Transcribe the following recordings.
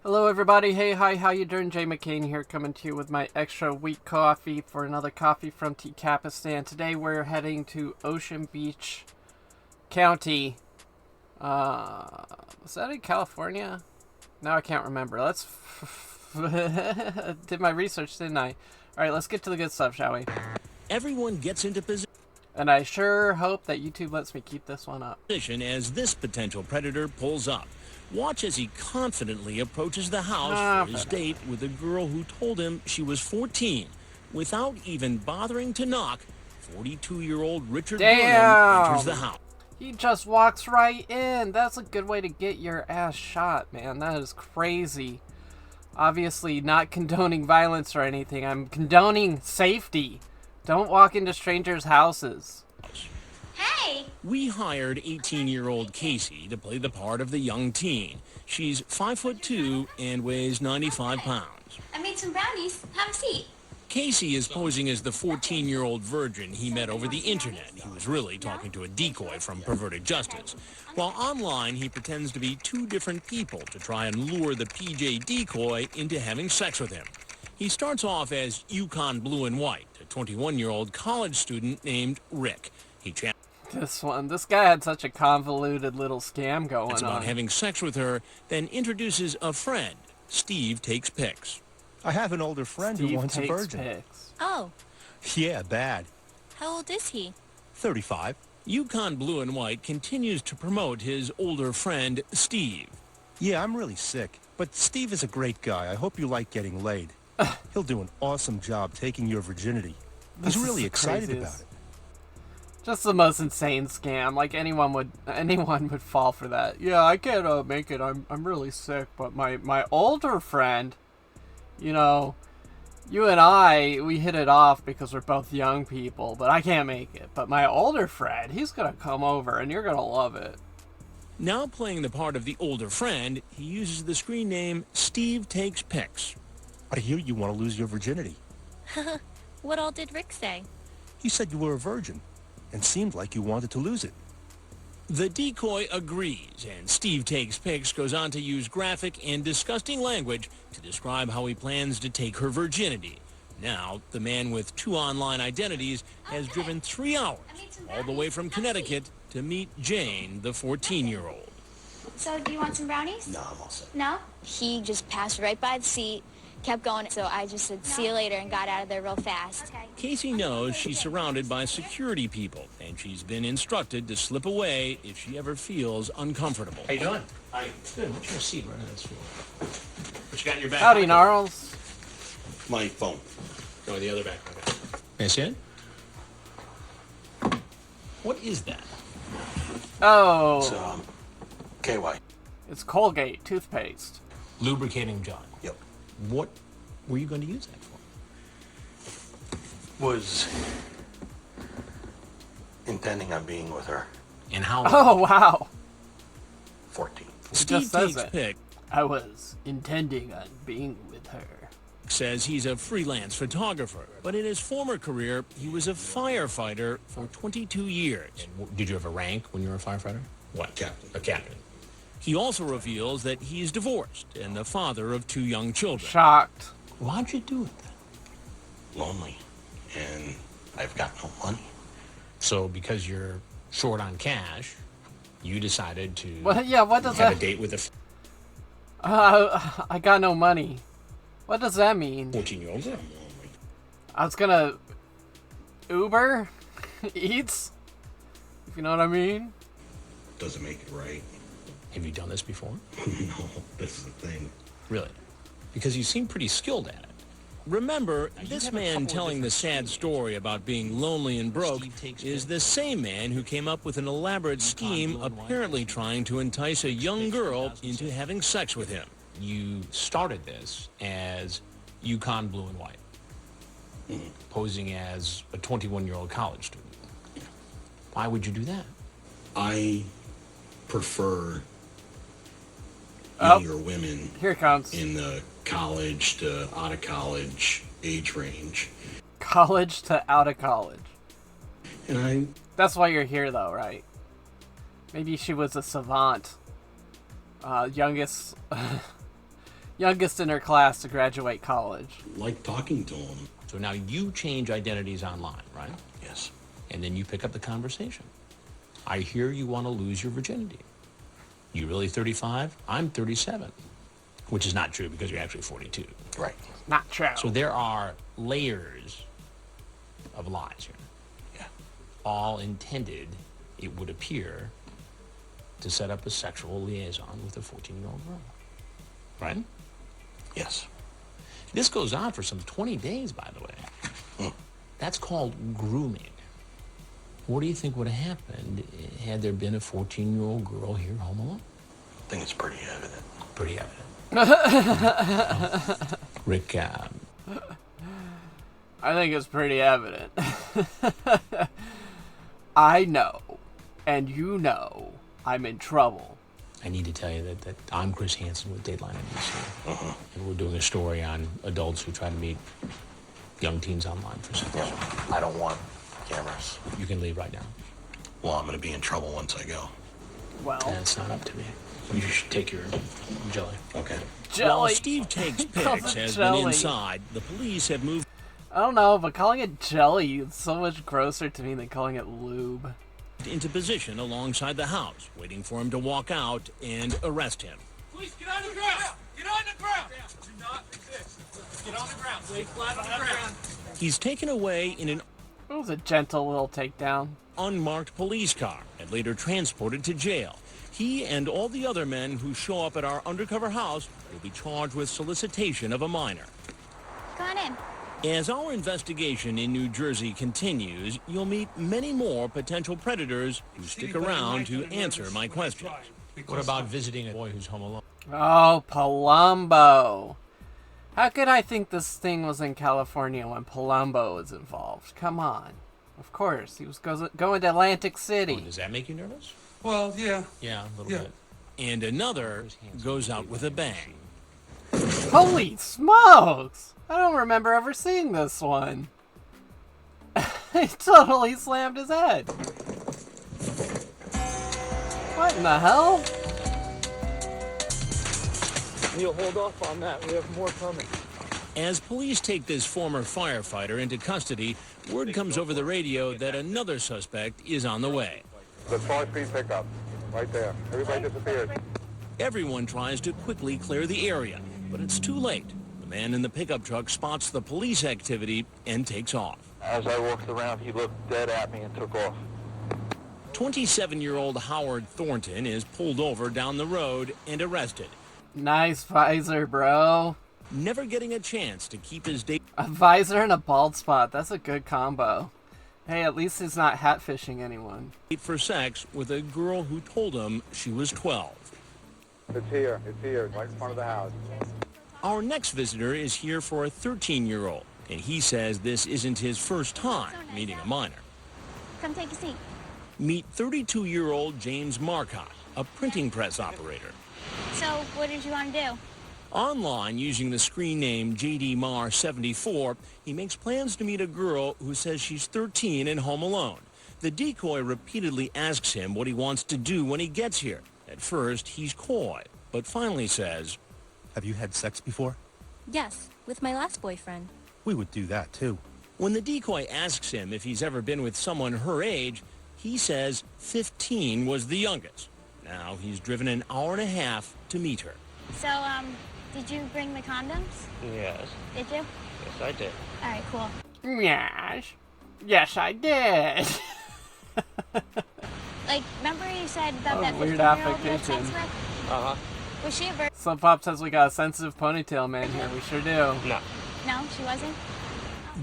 Hello everybody, hey, hi, how you doing? Jay McCain here, coming to you with my extra week coffee for another coffee from TCAP. Today we're heading to Ocean Beach County. Was that in California? Now I can't remember. Let's did my research, didn't I? Alright, let's get to the good stuff, shall we? Everyone gets into And I sure hope that YouTube lets me keep this one up. position as this potential predator pulls up. Watch as he confidently approaches the house for his date with a girl who told him she was 14. Without even bothering to knock, 42-year-old Richard Burnham enters the house. He just walks right in. That's a good way to get your ass shot, man. That is crazy. Obviously not condoning violence or anything. I'm condoning safety. Don't walk into strangers' houses. Hey! We hired 18-year-old Casey to play the part of the young teen. She's 5'2" and weighs 95 pounds. I made some brownies. Have a seat. Casey is posing as the 14-year-old virgin he met over the internet. He was really talking to a decoy from Perverted Justice. While online, he pretends to be two different people to try and lure the PJ decoy into having sex with him. He starts off as Yukon Blue and White, a 21-year-old college student named Rick. This guy had such a convoluted little scam going It's about having sex with her, then introduces a friend. Steve takes pics. I have an older friend who wants a virgin. Pics. Oh, Yeah, bad. how old is he? 35. Yukon Blue and White continues to promote his older friend, Steve. Yeah, I'm really sick. But Steve is a great guy. I hope you like getting laid. He'll do an awesome job taking your virginity. He's really excited about it. Just the most insane scam. Like anyone would fall for that. Yeah, I can't make it. I'm really sick. But my older friend, you know, you and I, we hit it off because we're both young people. But I can't make it. But my older friend, he's gonna come over and you're gonna love it. Now playing the part of the older friend, he uses the screen name Steve Takes Pics. I hear you want to lose your virginity. What all did Rick say? He said you were a virgin and seemed like you wanted to lose it. The decoy agrees, and Steve Takes Pics goes on to use graphic and disgusting language to describe how he plans to take her virginity. Now, the man with two online identities has driven 3 hours all the way from Connecticut to meet Jane, the 14-year-old. So, do you want some brownies? No, I'm all set. No? He just passed right by the seat, kept going, so I just said, see you later, and got out of there real fast. Okay. Casey knows she's surrounded by security people, and she's been instructed to slip away if she ever feels uncomfortable. How you doing? Hi. Good. What's your seat right on this floor? What you got in your back? Howdy, Gnarls. My phone. Go in the other back. Okay. May I see it? What is that? Oh, It's, KY. it's Colgate toothpaste. Lubricating John. Yep. What were you going to use that for? Was intending on being with her. And how? Oh wow. 14. Steve just says Takes it. Pics I was intending on being with her. says he's a freelance photographer, but in his former career, he was a firefighter for 22 years. Did you have a rank when you were a firefighter? What? Captain. A captain. He also reveals that he's divorced and the father of 2 young children. Shocked. Why'd you do it then? Lonely. And I've got no money. So because you're short on cash, you decided to What? Yeah. What does have a that? date with a I got no money. What does that mean? 14-year-old girl. I was gonna Uber Eats. If you know what I mean. Doesn't make it right. Have you done this before? No, this is the thing. Really? Because you seem pretty skilled at it. Remember, you this have a man couple of telling the different sad story about being lonely and broke Steve Takes is Pics. the same man who came up with an elaborate scheme Blue and White. apparently trying to entice a young girl into having sex with him. You started this as Yukon Blue and White, posing as a 21-year-old college student. Why would you do that? I prefer Oh. younger women Here it comes. in the college to out of college age range. College to out of college. And I That's why you're here, though, right? Maybe she was a savant. Youngest Youngest in her class to graduate college. Like talking to him. So now you change identities online, right? Yes. And then you pick up the conversation. I hear you want to lose your virginity. You really 35? I'm 37. Which is not true because you're actually 42. Right. Not true. So there are layers of lies here. Yeah. All intended, it would appear, to set up a sexual liaison with a 14-year-old girl. Right? Yes. This goes on for some 20 days, by the way. That's called grooming. What do you think would have happened had there been a 14-year-old girl here home alone? I think it's pretty evident. Pretty evident. Rick, I think it's pretty evident. I know, and you know, I'm in trouble. I need to tell you that I'm Chris Hansen with Dateline NBC. And we're doing a story on adults who try to meet young teens online for sex. Yeah. I don't want cameras. You can leave right now. Well, I'm going to be in trouble once I go. Well, That's not up to me. You should take your jelly. Okay. While jelly. Steve Takes calls Pics it has jelly. been inside, the police have moved I don't know, but calling it jelly is so much grosser to me than calling it lube. into position alongside the house, waiting for him to walk out and arrest him. Please get on the ground! Get on the ground! Do not resist. Get on the ground. Stay flat on the ground. He's taken away in an It was a gentle little takedown. unmarked police car and later transported to jail. He and all the other men who show up at our undercover house will be charged with solicitation of a minor. Come on in. As our investigation in New Jersey continues, you'll meet many more potential predators who stick around to answer my questions. What about visiting a boy who's home alone? Oh, Palumbo. How could I think this thing was in California when Palumbo was involved? Come on. Of course, he was going to Atlantic Oh, City. does that make you nervous? Well, yeah. Yeah, a little bit. And another goes out with a bang. Holy smokes! I don't remember ever seeing this one. He totally slammed his head. What in the hell? You'll hold off on that. We have more coming. As police take this former firefighter into custody, word comes over the radio that another suspect is on the way. The 4-speed pickup, right there. Everybody disappeared. Everyone tries to quickly clear the area, but it's too late. The man in the pickup truck spots the police activity and takes off. As I walked around, he looked dead at me and took off. 27-year-old Howard Thornton is pulled over down the road and arrested, Nice visor, bro. never getting a chance to keep his date A visor and a bald spot. That's a good combo. Hey, at least he's not hat-fishing anyone. for sex with a girl who told him she was 12. It's here, right in front of the house. Our next visitor is here for a 13-year-old, and he says this isn't his first time meeting a minor. Come take a seat. Meet 32-year-old James Marcotte, a printing press operator. So, what did you want to do? Online, using the screen name JDMar74, he makes plans to meet a girl who says she's 13 and home alone. The decoy repeatedly asks him what he wants to do when he gets here. At first, he's coy, but finally says, Have you had sex before? Yes, with my last boyfriend. We would do that, too. when the decoy asks him if he's ever been with someone her age, he says 15 was the youngest. Now he's driven an hour and a half to meet her. So, did you bring the condoms? Yes. Did you? Yes, I did. All right, cool. Yes. Yes, I did. Like, remember you said about Oh, that weird 15-year-old you had application. sex with? Uh-huh. Was she a virgin? So Pop says we got a sensitive ponytail man here. We sure do. No. No, she wasn't?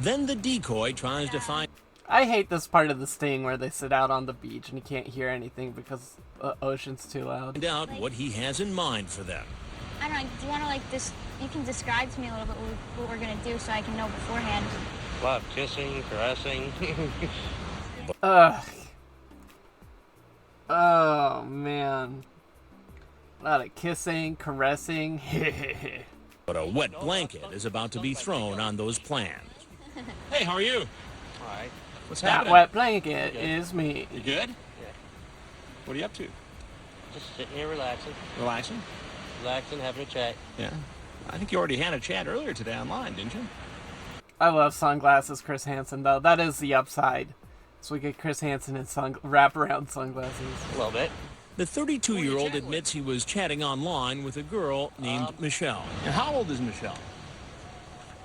Then the decoy tries to find I hate this part of the sting where they sit out on the beach and you can't hear anything because the ocean's too loud. out what he has in mind for them. I don't know, do you want to, like, you can describe to me a little bit what we're going to do so I can know beforehand. A lot of kissing, caressing. Ugh. Oh, man. A lot of kissing, caressing. But a wet blanket is about to be thrown on those plans. Hey, how are you? All right. What's That happening? wet blanket is me. You good? Yeah. What are you up to? Just sitting here relaxing. Relaxing? Relaxing, having a chat. Yeah. I think you already had a chat earlier today online, didn't you? I love sunglasses, Chris Hansen, though. That is the upside. So we get Chris Hansen in wraparound sunglasses. A little bit. The 32-year-old admits he was chatting online with a girl named Michelle. And how old is Michelle?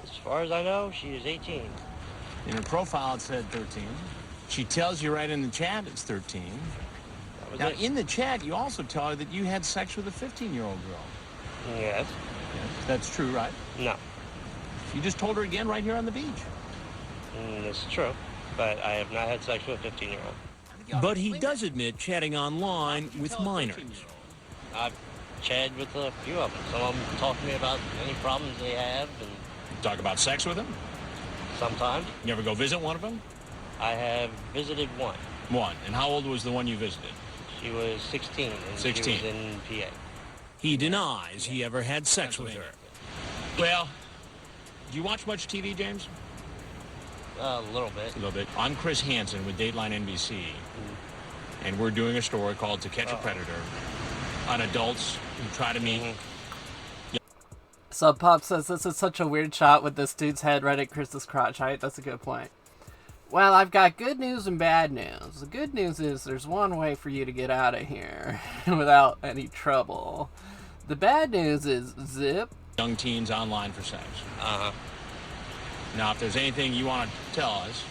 As far as I know, she is 18. In her profile, it said 13. She tells you right in the chat it's 13. That was Now, it. in the chat, you also tell her that you had sex with a 15-year-old girl. Yes. That's true, right? No. You just told her again right here on the beach. It's true. But I have not had sex with a 15-year-old. But he does admit chatting online with minors. I've chatted with a few of them. Some of them talk to me about any problems they have, and Talk about sex with them? sometimes You ever go visit one of them? I have visited one. One. And how old was the one you visited? She was 16, and 16. she was in PA. He denies he ever had sex with her. Well, do you watch much TV, James? A little bit. A little bit. I'm Chris Hansen with Dateline NBC, and we're doing a story called To Catch a Predator on adults who try to meet. So Pop says, this is such a weird shot with this dude's head right at Chris's crotch height. That's a good point. Well, I've got good news and bad news. The good news is there's one way for you to get out of here without any trouble. The bad news is zip. Young teens online for sex. Uh-huh. Now, if there's anything you want to tell us.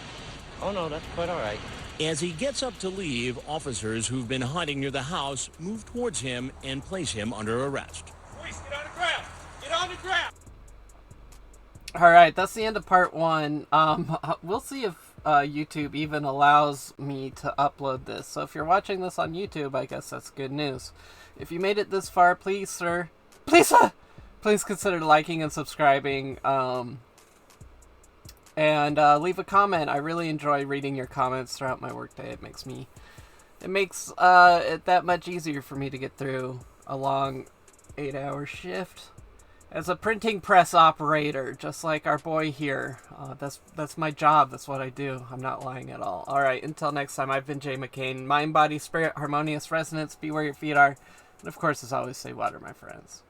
Oh, no, that's quite all right. As he gets up to leave, officers who've been hiding near the house move towards him and place him under arrest. Boys, get on the ground. Get on the ground. Alright, that's the end of part 1. We'll see if YouTube even allows me to upload this. So if you're watching this on YouTube, I guess that's good news. If you made it this far, please, sir, please consider liking and subscribing. And leave a comment. I really enjoy reading your comments throughout my workday. It makes it that much easier for me to get through a long 8-hour shift as a printing press operator, just like our boy here. That's my job. That's what I do. I'm not lying at all. All right, until next time, I've been Jay McCain. Mind, body, spirit, harmonious resonance. Be where your feet are. And of course, as always, say water, my friends.